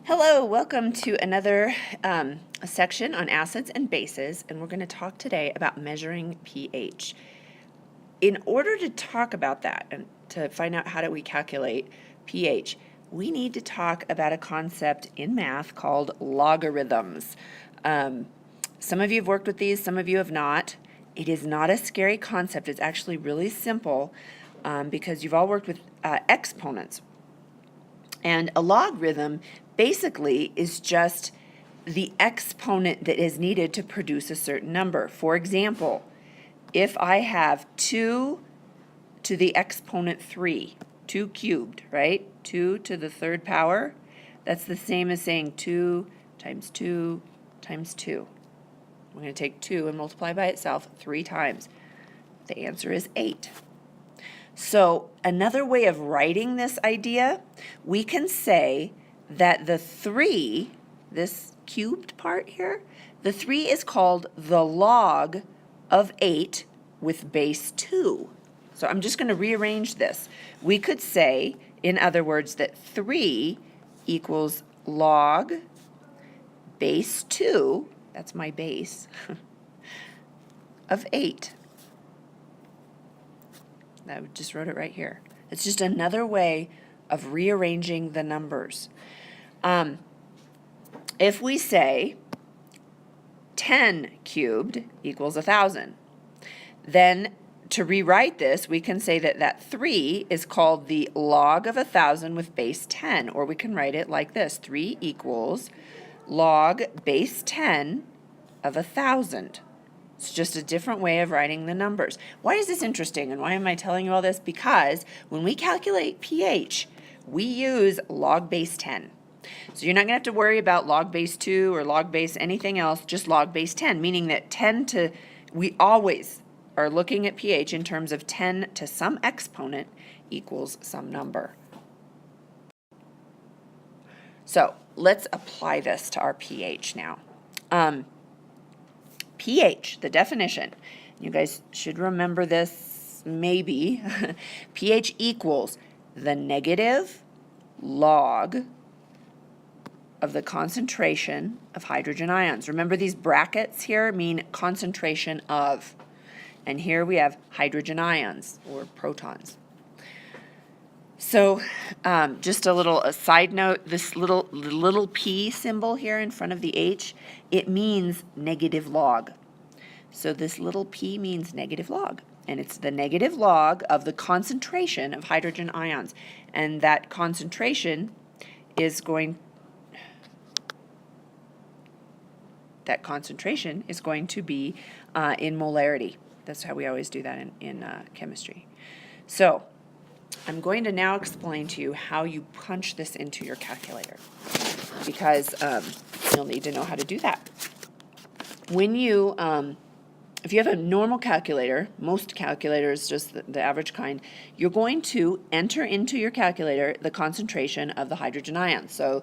Hello, welcome to another section on acids and bases, and we're going to talk today about measuring pH. In order to talk about that and to find out how do we calculate pH, we need to talk about a concept in math called logarithms. Some of you have worked with these, some of you have not. It is not a scary concept. It's actually really simple because you've all worked with exponents. And a logarithm basically is just the exponent that is needed to produce a certain number. For example, if I have 2 to the exponent 3, 2 cubed, right? 2 to the third power, that's the same as saying 2 times 2 times 2. I'm going to take 2 and multiply by itself 3 times. The answer is 8. So another way of writing this idea, we can say that the 3, this cubed part here, the 3 is called the log of 8 with base 2. So I'm just going to rearrange this. We could say, in other words, that 3 equals log base 2, that's my base, of 8. I just wrote it right here. It's just another way of rearranging the numbers. If we say 10 cubed equals 1,000, then to rewrite this, we can say that that 3 is called the log of 1,000 with base 10, or we can write it like this. 3 equals log base 10 of 1,000. It's just a different way of writing the numbers. Why is this interesting and why am I telling you all this? Because when we calculate pH, we use log base 10. So you're not going to have to worry about log base 2 or log base anything else, just log base 10, meaning that we always are looking at pH in terms of 10 to some exponent equals some number. So let's apply this to our pH now. pH, the definition, you guys should remember this maybe. pH equals the negative log of the concentration of hydrogen ions. Remember these brackets here mean concentration of, and here we have hydrogen ions or protons. So just a side note, this little p symbol here in front of the H, it means negative log. So this little p means negative log, and it's the negative log of the concentration of hydrogen ions. And that concentration is going to be in molarity. That's how we always do that in chemistry. So I'm going to now explain to you how you punch this into your calculator, because you'll need to know how to do that. When you, if you have a normal calculator, most calculators, just the average kind, you're going to enter into your calculator the concentration of the hydrogen ions. So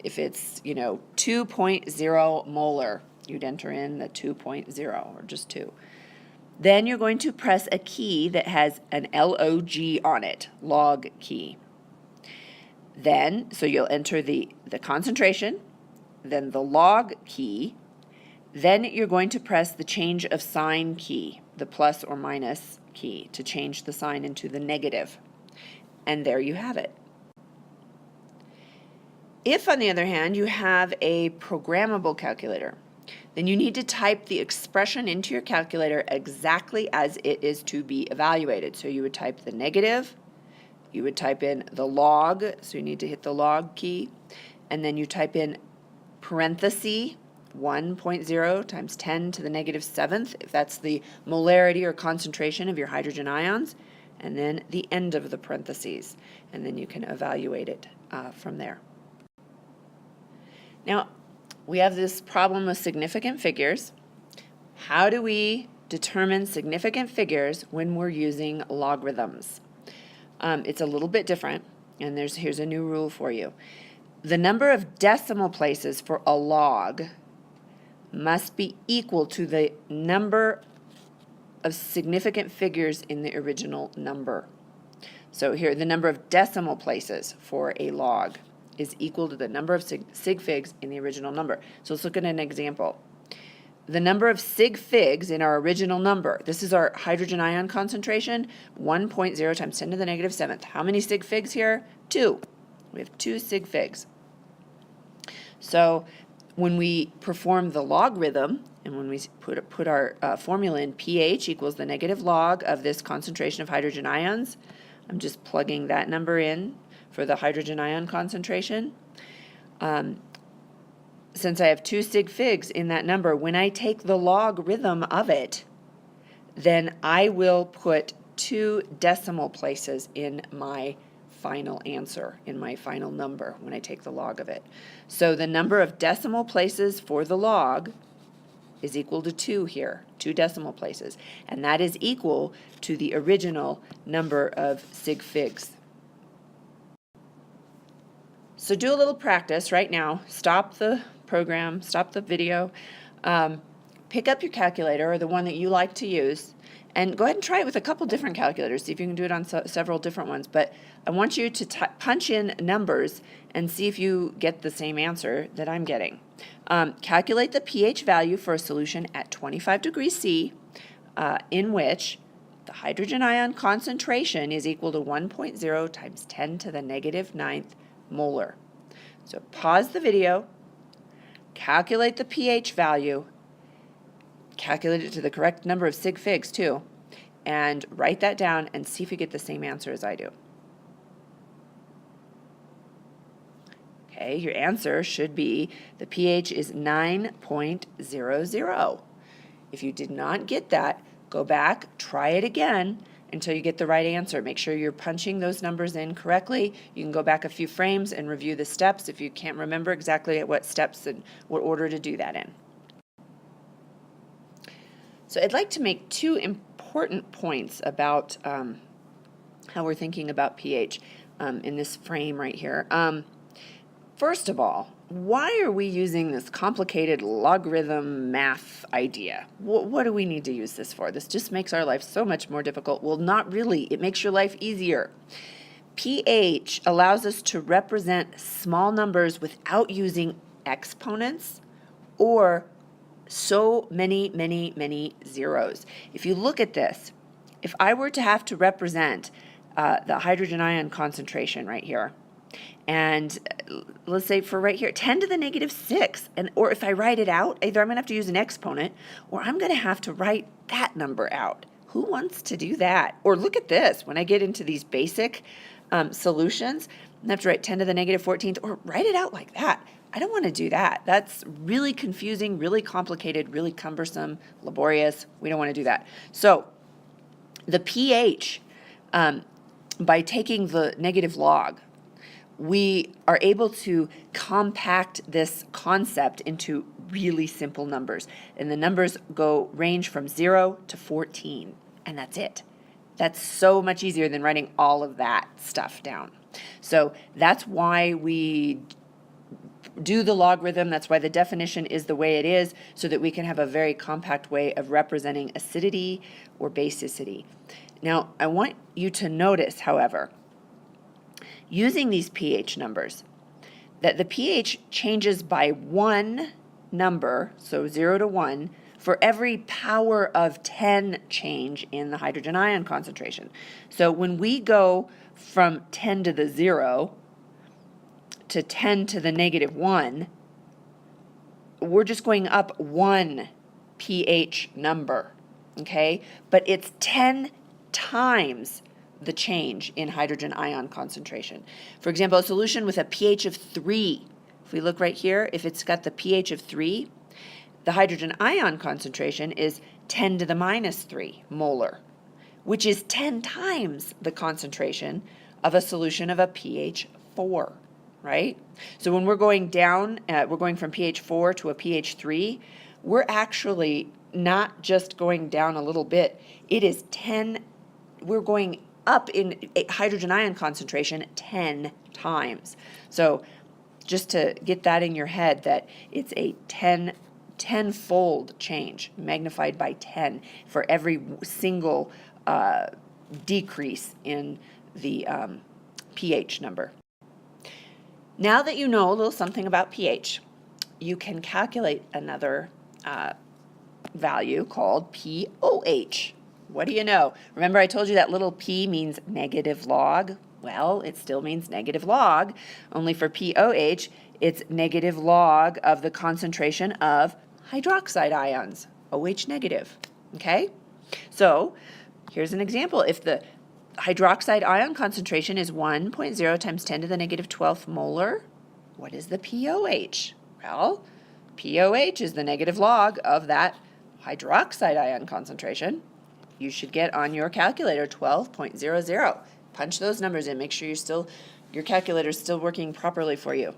if it's, 2.0 molar, you'd enter in the 2.0 or just 2. Then you're going to press a key that has an log on it, log key. Then, so you'll enter the concentration, then the log key, then you're going to press the change of sign key, the plus or minus key, to change the sign into the negative. And there you have it. If, on the other hand, you have a programmable calculator, then you need to type the expression into your calculator exactly as it is to be evaluated. So you would type the negative, you would type in the log, so you need to hit the log key, and then you type in parenthesis 1.0 times 10 to the negative 7th, if that's the molarity or concentration of your hydrogen ions, and then the end of the parentheses, and then you can evaluate it from there. Now, we have this problem with significant figures. How do we determine significant figures when we're using logarithms? It's a little bit different, and here's a new rule for you. The number of decimal places for a log must be equal to the number of significant figures in the original number. So here, the number of decimal places for a log. is equal to the number of sig figs in the original number. So let's look at an example. The number of sig figs in our original number, this is our hydrogen ion concentration, 1.0 times 10 to the negative 7th. How many sig figs here? 2. We have 2 sig figs. So when we perform the logarithm, and when we put our formula in, pH equals the negative log of this concentration of hydrogen ions. I'm just plugging that number in for the hydrogen ion concentration. Since I have 2 sig figs in that number, when I take the logarithm of it, then I will put 2 decimal places in my final answer, in my final number, when I take the log of it. So the number of decimal places for the log is equal to 2 here, 2 decimal places, and that is equal to the original number of sig figs. So do a little practice right now. Stop the program, stop the video, pick up your calculator or the one that you like to use, and go ahead and try it with a couple different calculators. See if you can do it on several different ones. But I want you to punch in numbers and see if you get the same answer that I'm getting. Calculate the pH value for a solution at 25 degrees C in which the hydrogen ion concentration is equal to 1.0 times 10 to the negative 9th molar. So pause the video, calculate the pH value, calculate it to the correct number of sig figs too, and write that down and see if you get the same answer as I do. Okay, your answer should be the pH is 9.00. If you did not get that, go back, try it again until you get the right answer. Make sure you're punching those numbers in correctly. You can go back a few frames and review the steps if you can't remember exactly at what steps and what order to do that in. So I'd like to make 2 important points about how we're thinking about pH in this frame right here. First of all, why are we using this complicated logarithm math idea? What do we need to use this for? This just makes our life so much more difficult. Well, not really. It makes your life easier. pH allows us to represent small numbers without using exponents or so many zeros. If you look at this, if I were to have to represent the hydrogen ion concentration right here, and let's say for right here, 10 to the negative 6, or if I write it out, either I'm going to have to use an exponent, or I'm going to have to write that number out. Who wants to do that? Or look at this, when I get into these basic solutions, I have to write 10 to the negative 14th, or write it out like that. I don't want to do that. That's really confusing, really complicated, really cumbersome, laborious. We don't want to do that. So the pH, by taking the negative log, we are able to compact this concept into really simple numbers. And the numbers range from 0 to 14, and that's it. That's so much easier than writing all of that stuff down. So that's why we do the logarithm. That's why the definition is the way it is, so that we can have a very compact way of representing acidity or basicity. Now, I want you to notice, however, using these pH numbers, that the pH changes by 1 number, so 0 to 1, for every power of 10 change in the hydrogen ion concentration. So when we go from 10 to the 0 to 10 to the negative 1, we're just going up 1 pH number, okay? But it's 10 times the change in hydrogen ion concentration. For example, a solution with a pH of 3, if we look right here, if it's got the pH of 3, the hydrogen ion concentration is 10 to the minus 3 molar, which is 10 times the concentration of a solution of a pH 4, right? So when we're going down, we're going from pH 4 to a pH 3, we're actually not just going down a little bit. It is 10, we're going up in hydrogen ion concentration 10 times. So just to get that in your head, that it's a 10-fold change, magnified by 10 for every single decrease in the pH number. Now that you know a little something about pH, you can calculate another value called pOH. What do you know? Remember I told you that little p means negative log? Well, it still means negative log, only for pOH, it's negative log of the concentration of hydroxide ions, OH negative, okay? So here's an example. If the hydroxide ion concentration is 1.0 times 10 to the negative 12th molar, what is the pOH? Well, pOH is the negative log of that hydroxide ion concentration. You should get on your calculator 12.00. Punch those numbers in. Make sure your calculator is still working properly for you.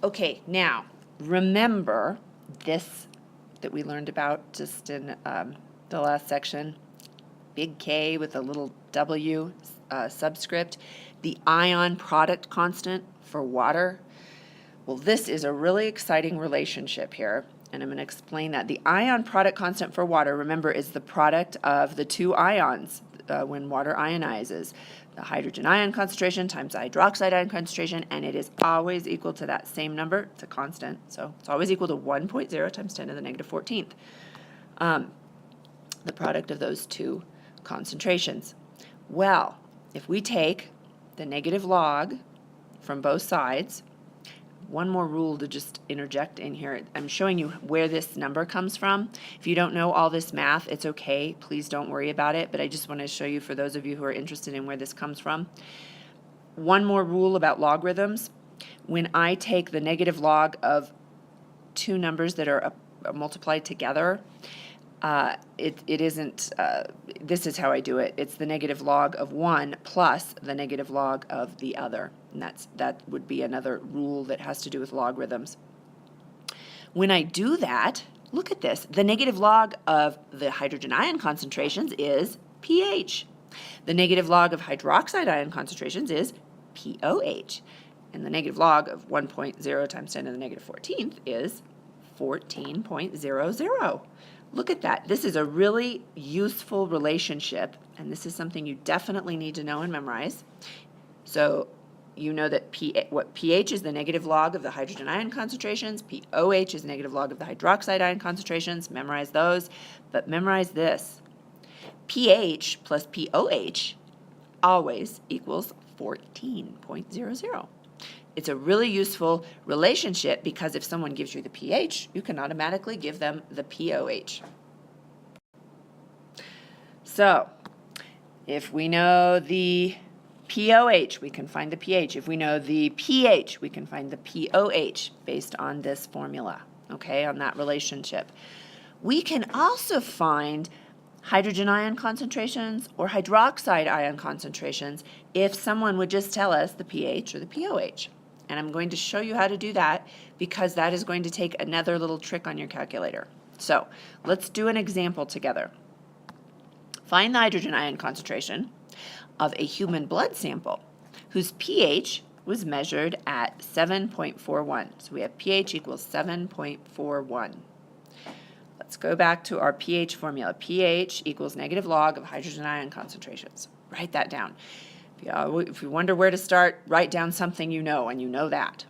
Okay, now remember this that we learned about just in the last section. Big K with a little W subscript. The ion product constant for water. Well, this is a really exciting relationship here, and I'm going to explain that. The ion product constant for water, remember, is the product of the two ions when water ionizes. The hydrogen ion concentration times the hydroxide ion concentration, and it is always equal to that same number. It's a constant, so it's always equal to 1.0 times 10 to the negative 14th. The product of those two concentrations. Well, if we take the negative log from both sides, one more rule to just interject in here. I'm showing you where this number comes from. If you don't know all this math, it's okay. Please don't worry about it, but I just want to show you for those of you who are interested in where this comes from. One more rule about logarithms. When I take the negative log of two numbers that are multiplied together, this is how I do it. It's the negative log of one plus the negative log of the other. And that would be another rule that has to do with logarithms. When I do that, look at this. The negative log of the hydrogen ion concentrations is pH. The negative log of hydroxide ion concentrations is pOH. And the negative log of 1.0 times 10 to the negative 14th is 14.00. Look at that. This is a really useful relationship, and this is something you definitely need to know and memorize. So you know that pH is the negative log of the hydrogen ion concentrations, pOH is the negative log of the hydroxide ion concentrations. Memorize those, but memorize this. pH plus pOH always equals 14.00. It's a really useful relationship because if someone gives you the pH, you can automatically give them the pOH. So, if we know the pOH, we can find the pH. If we know the pH, we can find the pOH based on this formula, okay, on that relationship. We can also find hydrogen ion concentrations or hydroxide ion concentrations if someone would just tell us the pH or the pOH. And I'm going to show you how to do that because that is going to take another little trick on your calculator. So let's do an example together. Find the hydrogen ion concentration of a human blood sample whose pH was measured at 7.41. So we have pH equals 7.41. Let's go back to our pH formula. pH equals negative log of hydrogen ion concentrations. Write that down. If you wonder where to start, write down something you know, and you know that.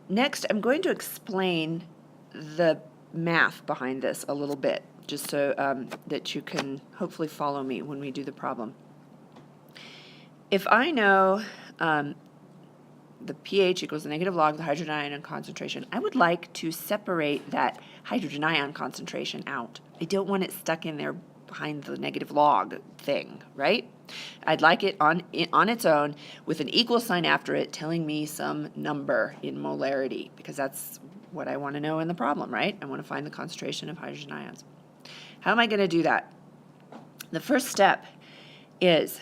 Next, I'm going to explain the math behind this a little bit, just so that you can hopefully follow me when we do the problem. If I know the pH equals the negative log of the hydrogen ion concentration, I would like to separate that hydrogen ion concentration out. I don't want it stuck in there behind the negative log thing, right? I'd like it on its own with an equal sign after it telling me some number in molarity, because that's what I want to know in the problem, right? I want to find the concentration of hydrogen ions. How am I going to do that? The first step is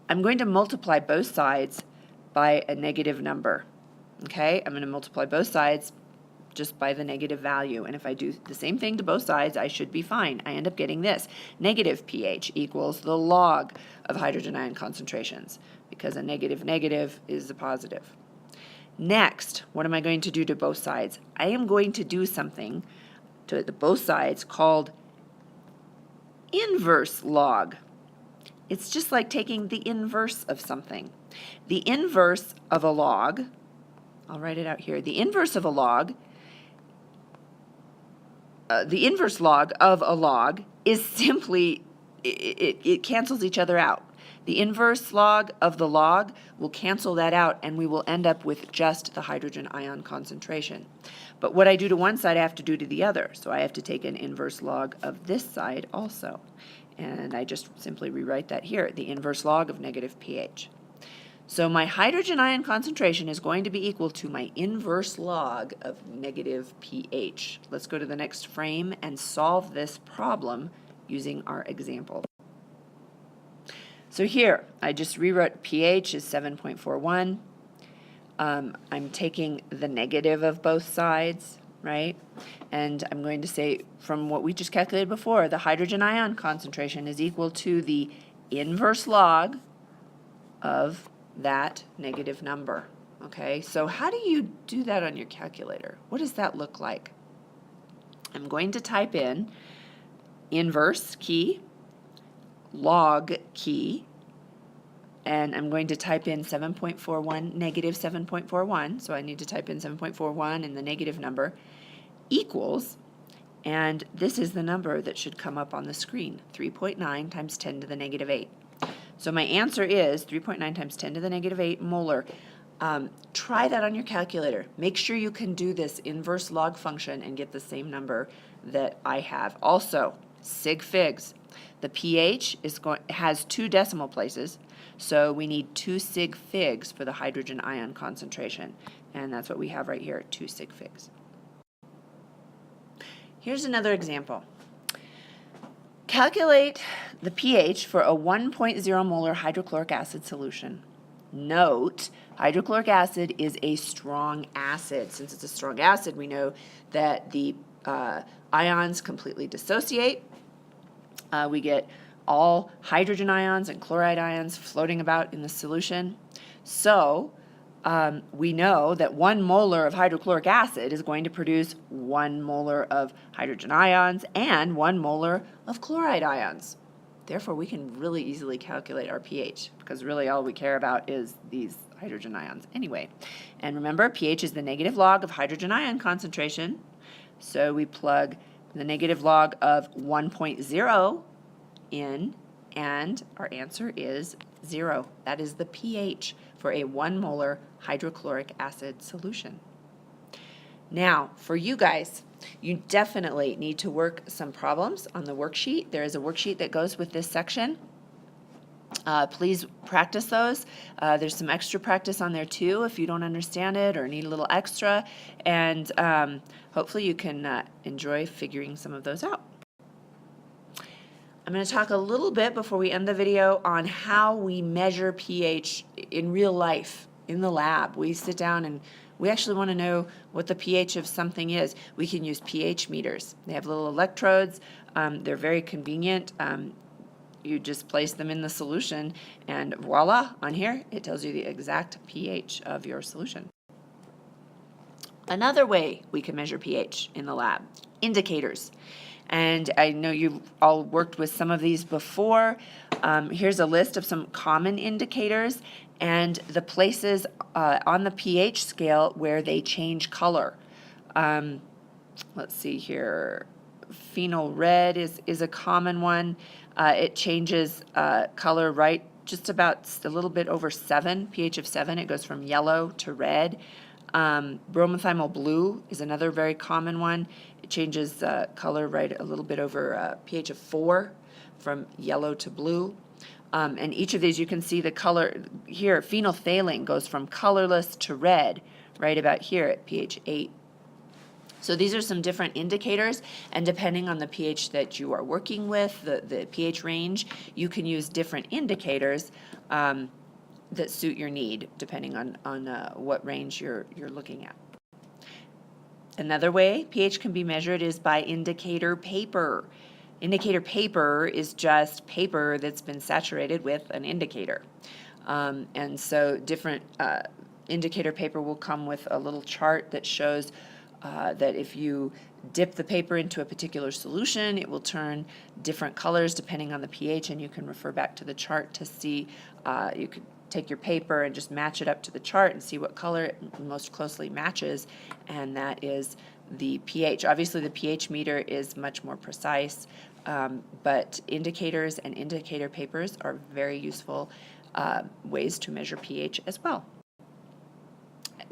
I'm going to multiply both sides by a negative number, okay? I'm going to multiply both sides just by the negative value, and if I do the same thing to both sides, I should be fine. I end up getting this. Negative pH equals the log of hydrogen ion concentrations, because a negative negative is a positive. Next, what am I going to do to both sides? I am going to do something to both sides called inverse log. It's just like taking the inverse of something. The inverse of a log, I'll write it out here, the inverse of a log, the inverse log of a log is simply, it cancels each other out. The inverse log of the log will cancel that out, and we will end up with just the hydrogen ion concentration. But what I do to one side, I have to do to the other. So I have to take an inverse log of this side also. And I just simply rewrite that here, the inverse log of negative pH. So my hydrogen ion concentration is going to be equal to my inverse log of negative pH. Let's go to the next frame and solve this problem using our example. So here, I just rewrote pH is 7.41. I'm taking the negative of both sides, right? And I'm going to say, from what we just calculated before, the hydrogen ion concentration is equal to the inverse log of that negative number. Okay, so how do you do that on your calculator? What does that look like? I'm going to type in inverse key, log key, and I'm going to type in 7.41, negative 7.41, so I need to type in 7.41 and the negative number, equals, and this is the number that should come up on the screen, 3.9 times 10 to the negative 8. So my answer is 3.9 times 10 to the negative 8 molar. Try that on your calculator. Make sure you can do this inverse log function and get the same number that I have. Also, sig figs. The pH has 2 decimal places, so we need 2 sig figs for the hydrogen ion concentration. And that's what we have right here, 2 sig figs. Here's another example. Calculate the pH for a 1.0 molar hydrochloric acid solution. Note, hydrochloric acid is a strong acid. Since it's a strong acid, we know that the ions completely dissociate. We get all hydrogen ions and chloride ions floating about in the solution. So we know that 1 molar of hydrochloric acid is going to produce 1 molar of hydrogen ions and 1 molar of chloride ions. Therefore, we can really easily calculate our pH, because really all we care about is these hydrogen ions anyway. And remember, pH is the negative log of hydrogen ion concentration. So we plug the negative log of 1.0 in, and our answer is 0. That is the pH for a 1 molar hydrochloric acid solution. Now, for you guys, you definitely need to work some problems on the worksheet. There is a worksheet that goes with this section. Please practice those. There's some extra practice on there too if you don't understand it or need a little extra, and hopefully you can enjoy figuring some of those out. I'm going to talk a little bit before we end the video on how we measure pH in real life, in the lab. We sit down and we actually want to know what the pH of something is. We can use pH meters. They have little electrodes. They're very convenient. You just place them in the solution, and voila, on here it tells you the exact pH of your solution. Another way we can measure pH in the lab, indicators. And I know you've all worked with some of these before. Here's a list of some common indicators and the places on the pH scale where they change color. Let's see here. Phenol red is a common one. It changes color right just about a little bit over 7, pH of 7. It goes from yellow to red. Bromothymol blue is another very common one. It changes color right a little bit over pH of 4, from yellow to blue. And each of these, you can see the color here. Phenolphthalein goes from colorless to red right about here at pH 8. So these are some different indicators, and depending on the pH that you are working with, the pH range, you can use different indicators that suit your need, depending on what range you're looking at. Another way pH can be measured is by indicator paper. Indicator paper is just paper that's been saturated with an indicator. And so different indicator paper will come with a little chart that shows that if you dip the paper into a particular solution, it will turn different colors depending on the pH, and you can refer back to the chart to see, you could take your paper and just match it up to the chart and see what color it most closely matches, and that is the pH. Obviously, the pH meter is much more precise, but indicators and indicator papers are very useful ways to measure pH as well.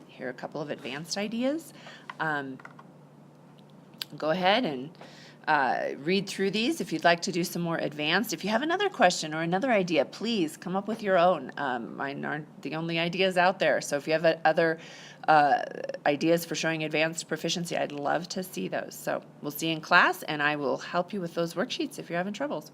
Here are a couple of advanced ideas. Go ahead and read through these if you'd like to do some more advanced. If you have another question or another idea, please come up with your own. Mine aren't the only ideas out there. So if you have other ideas for showing advanced proficiency, I'd love to see those. So we'll see you in class, and I will help you with those worksheets if you're having troubles.